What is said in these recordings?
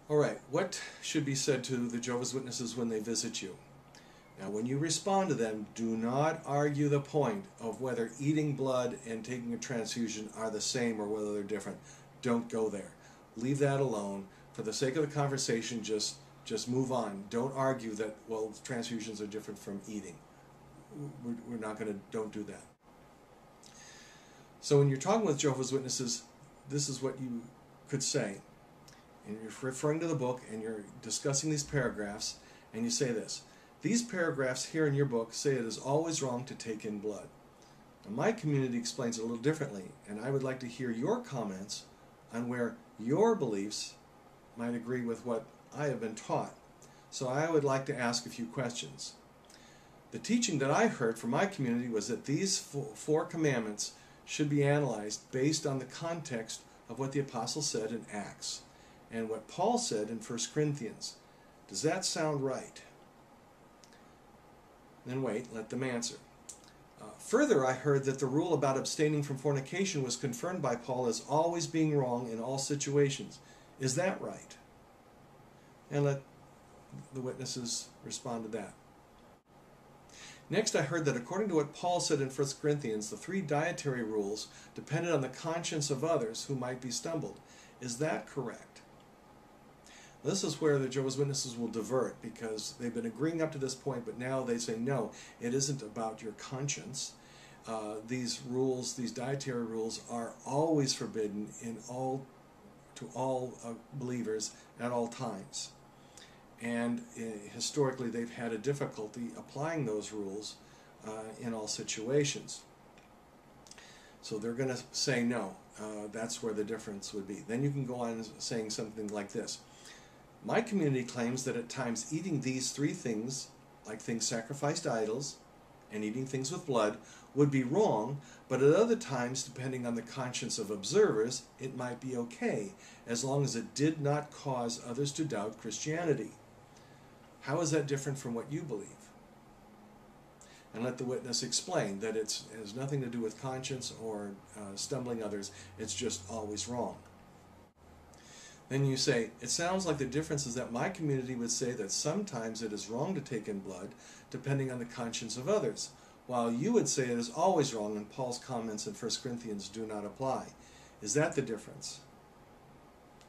All right, what should be said to the Jehovah's Witnesses when they visit you? Now, when you respond to them, do not argue the point of whether eating blood and taking a transfusion are the same or whether they're different. Don't go there. Leave that alone. For the sake of the conversation, just move on. Don't argue that, well, transfusions are different from eating. We're not going to, don't do that. So when you're talking with Jehovah's Witnesses, this is what you could say. And you're referring to the book and you're discussing these paragraphs, and you say this: these paragraphs here in your book say it is always wrong to take in blood. Now, my community explains it a little differently, and I would like to hear your comments on where your beliefs might agree with what I have been taught. So I would like to ask a few questions. The teaching that I heard from my community was that these four commandments should be analyzed based on the context of what the apostle said in Acts and what Paul said in 1 Corinthians. Does that sound right? Then wait, let them answer. Further, I heard that the rule about abstaining from fornication was confirmed by Paul as always being wrong in all situations. Is that right? And let the witnesses respond to that. Next, I heard that according to what Paul said in 1 Corinthians, the 3 dietary rules depended on the conscience of others who might be stumbled. Is that correct? This is where the Jehovah's Witnesses will divert, because they've been agreeing up to this point, but now they say, no, it isn't about your conscience. These rules, these dietary rules, are always forbidden to all believers at all times. And historically, they've had a difficulty applying those rules in all situations. So they're going to say no. That's where the difference would be. Then you can go on saying something like this: my community claims that at times eating these 3 things, like things sacrificed to idols and eating things with blood, would be wrong, but at other times, depending on the conscience of observers, it might be okay, as long as it did not cause others to doubt Christianity. How is that different from what you believe? And let the witness explain that it has nothing to do with conscience or stumbling others. It's just always wrong. Then you say, it sounds like the difference is that my community would say that sometimes it is wrong to take in blood, depending on the conscience of others, while you would say it is always wrong, and Paul's comments in 1 Corinthians do not apply. Is that the difference?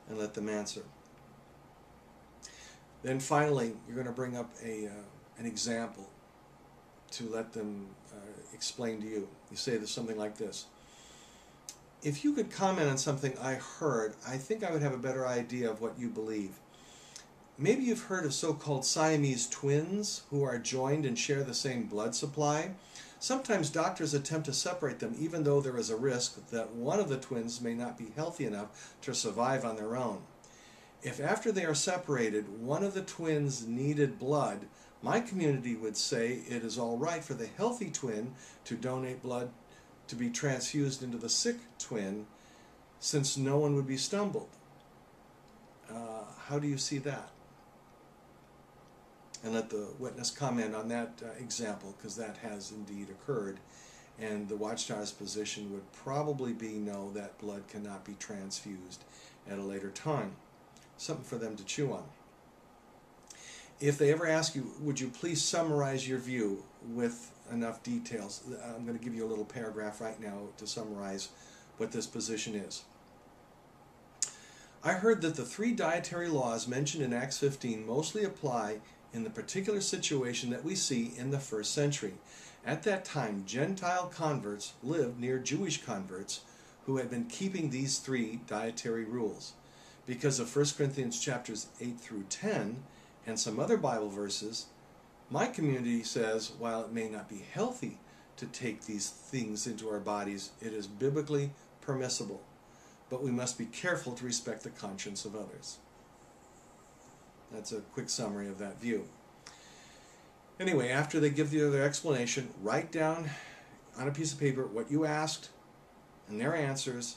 And let them answer. Then finally, you're going to bring up an example to let them explain to you. You say there's something like this: if you could comment on something I heard, I think I would have a better idea of what you believe. Maybe you've heard of so-called Siamese twins who are joined and share the same blood supply. Sometimes doctors attempt to separate them, even though there is a risk that one of the twins may not be healthy enough to survive on their own. If after they are separated, one of the twins needed blood, my community would say it is all right for the healthy twin to donate blood to be transfused into the sick twin, since no one would be stumbled. How do you see that? And let the witness comment on that example, because that has indeed occurred. And the Watchtower's position would probably be no, that blood cannot be transfused at a later time. Something for them to chew on. If they ever ask you, would you please summarize your view with enough details? I'm going to give you a little paragraph right now to summarize what this position is. I heard that the 3 dietary laws mentioned in Acts 15 mostly apply in the particular situation that we see in the 1st century. At that time, Gentile converts lived near Jewish converts who had been keeping these 3 dietary rules. Because of 1 Corinthians chapters 8 through 10 and some other Bible verses, my community says while it may not be healthy to take these things into our bodies, it is biblically permissible. But we must be careful to respect the conscience of others. That's a quick summary of that view. Anyway, after they give you their explanation, write down on a piece of paper what you asked and their answers,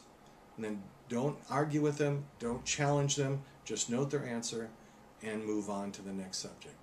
and then don't argue with them, don't challenge them, just note their answer and move on to the next subject.